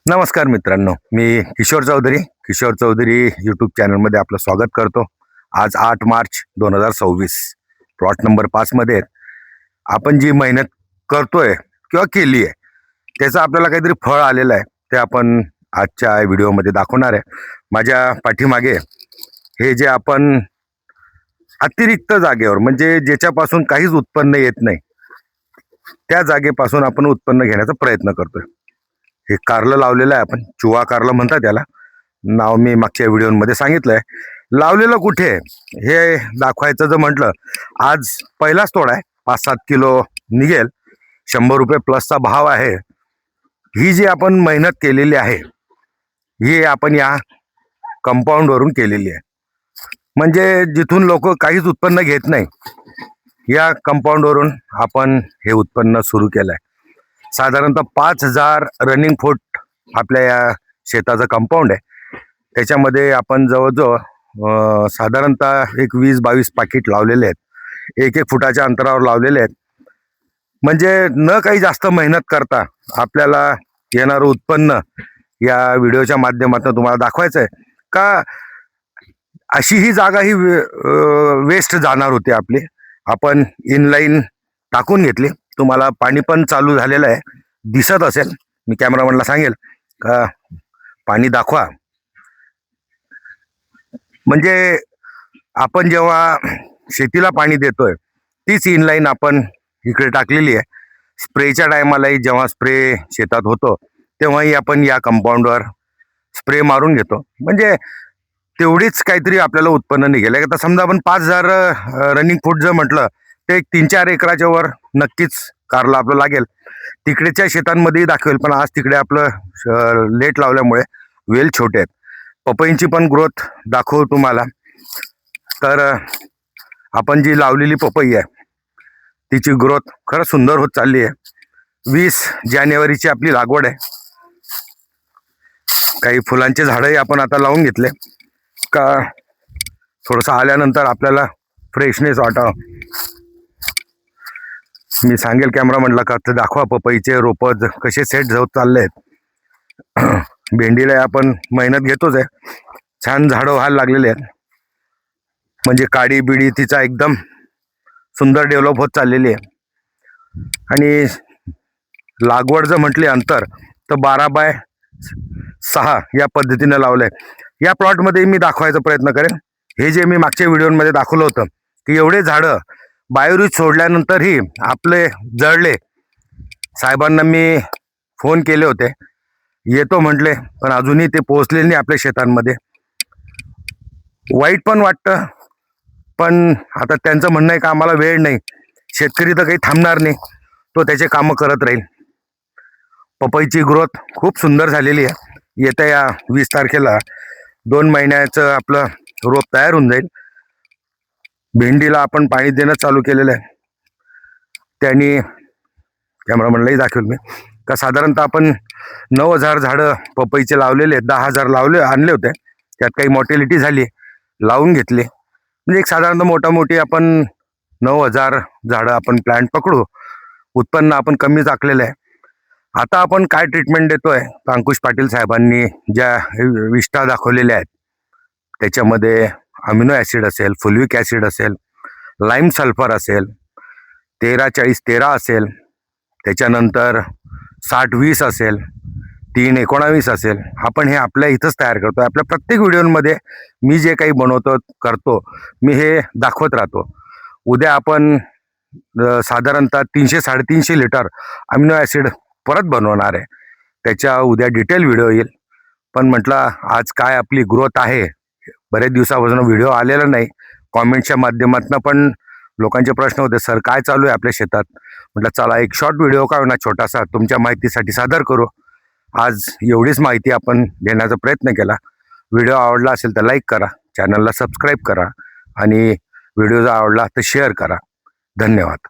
नमस्कार मित्रांनो, मी किशोर चौधरी यूट्यूब चॅनलमध्ये आपलं स्वागत करतो. आज 8 मार्च 2026 प्लॉट नंबर 5 मध्ये आपण जी मेहनत करतोय किंवा केली आहे त्याचं आपल्याला काहीतरी फळ आलेलं आहे. ते आपण आजच्या व्हिडिओमध्ये दाखवणार आहे. माझ्या पाठीमागे हे जे आपण अतिरिक्त जागेवर म्हणजे ज्याच्यापासून काहीच उत्पन्न येत नाही त्या जागेपासून आपण उत्पन्न घेण्याचा प्रयत्न करतोय. हे कारलं लावलेलं आहे, आपण चुवा कारलं म्हणतात त्याला. नाव मी मागच्या व्हिडिओमध्ये सांगितलंय. लावलेलं कुठे हे दाखवायचं जर म्हटलं, आज पहिलाच तोडा आहे. 5-7 किलो निघेल. 100 रुपये प्लसचा भाव आहे. ही जी आपण मेहनत केलेली आहे ही आपण या कंपाऊंडवरून केलेली आहे. म्हणजे जिथून लोक काहीच उत्पन्न घेत नाही या कंपाऊंडवरून आपण हे उत्पन्न सुरू केलंय. साधारणतः 5000 रनिंग फूट आपल्या या शेताचं कंपाऊंड आहे. त्याच्यामध्ये आपण जवळजवळ साधारणतः एक 20-22 पाकिट लावलेले आहेत. 1-1 फुटाच्या अंतरावर लावलेले आहेत. म्हणजे न काही जास्त मेहनत करता आपल्याला येणारं उत्पन्न या व्हिडिओच्या माध्यमातून तुम्हाला दाखवायचं आहे. का अशी ही जागा ही वेस्ट जाणार होती आपली. आपण इनलाईन टाकून घेतली. तुम्हाला पाणी पण चालू झालेलं आहे, दिसत असेल. मी कॅमेरामॅनला सांगेल का पाणी दाखवा. म्हणजे आपण जेव्हा शेतीला पाणी देतोय तीच इनलाईन आपण इकडे टाकलेली आहे. स्प्रेच्या टायमालाही जेव्हा स्प्रे शेतात होतो तेव्हाही आपण या कंपाऊंडवर स्प्रे मारून घेतो. म्हणजे तेवढीच काहीतरी आपल्याला उत्पन्न निघेल. आता समजा आपण 5000 रनिंग फूट जर म्हटलं ते एक 3-4 एकराच्या वर नक्कीच कारलं आपलं लागेल. तिकडेच्या शेतांमध्येही दाखवेल, पण आज तिकडे आपलं लेट लावल्यामुळे वेल छोटे आहेत. पपईंची पण ग्रोथ दाखवू तुम्हाला. तर आपण जी लावलेली पपई आहे तिची ग्रोथ खरंच सुंदर होत चालली आहे. 20 जानेवारीची आपली लागवड आहे. काही फुलांचे झाडंही आपण आता लावून घेतले का थोडंसं आल्यानंतर आपल्याला फ्रेशनेस वाटावं. मी सांगेल कॅमेरामॅनला का ते दाखवा पपईचे रोपं कसे सेट होत चालले आहेत. भेंडीला आपण मेहनत घेतोच आहे. छान झाडं व्हायला लागलेले आहेत. म्हणजे काडी बिडी तिचा एकदम सुंदर डेव्हलप होत चाललेली आहे. आणि लागवड जर म्हटली अंतर तर 12x6 या पद्धतीने लावलंय. या प्लॉटमध्ये मी दाखवायचा प्रयत्न करेन. हे जे मी मागच्या व्हिडिओमध्ये दाखवलं होतं की एवढे झाडं बायोरीज सोडल्यानंतरही आपले जळले. साहेबांना मी फोन केले होते, येतो म्हटले, पण अजूनही ते पोहोचले नाही आपल्या शेतांमध्ये. वाईट पण वाटतं, पण आता त्यांचं म्हणणं आहे का आम्हाला वेळ नाही. शेतकरी तर काही थांबणार नाही, तो त्याचे कामं करत राहील. पपईची ग्रोथ खूप सुंदर झालेली आहे. येत्या या 20 तारखेला 2 महिन्याचं आपलं रोप तयार होऊन जाईल. भेंडीला आपण पाणी देणं चालू केलेलं आहे. त्यांनी कॅमेरामॅनलाही दाखवेल मी का साधारणतः आपण 9000 झाडं पपईचे लावलेले आहेत. 10,000 आणले होते. त्यात काही मॉर्टेलिटी झाली, लावून घेतले. म्हणजे एक साधारणतः मोठी आपण 9000 झाडं आपण प्लॅन्ट पकडू. उत्पन्न आपण कमी टाकलेलं आहे. आता आपण काय ट्रीटमेंट देतोय, अंकुश पाटील साहेबांनी ज्या विष्ठा दाखवलेल्या आहेत त्याच्यामध्ये अमिनो ॲसिड असेल, फुल्विक ॲसिड असेल, लाईम सल्फर असेल, 13-40-13 असेल, त्याच्यानंतर 60-20 असेल, 3-19 असेल. आपण हे आपल्या इथंच तयार करतो. आपल्या प्रत्येक व्हिडिओमध्ये मी जे काही बनवतो करतो मी हे दाखवत राहतो. उद्या आपण साधारणतः 300-350 लिटर अमिनो ॲसिड परत बनवणार आहे. त्याच्या उद्या डिटेल व्हिडिओ येईल. पण म्हटलं आज काय आपली ग्रोथ आहे, बरेच दिवसापासून व्हिडिओ आलेला नाही. कॉमेंटच्या माध्यमातून पण लोकांचे प्रश्न होते, सर काय चालू आहे आपल्या शेतात. म्हटलं चला एक शॉर्ट व्हिडिओ का होईना छोटासा तुमच्या माहितीसाठी सादर करू. आज एवढीच माहिती आपण देण्याचा प्रयत्न केला. व्हिडिओ आवडला असेल तर लाईक करा, चॅनलला सबस्क्राईब करा आणि व्हिडिओ जर आवडला तर शेअर करा. धन्यवाद.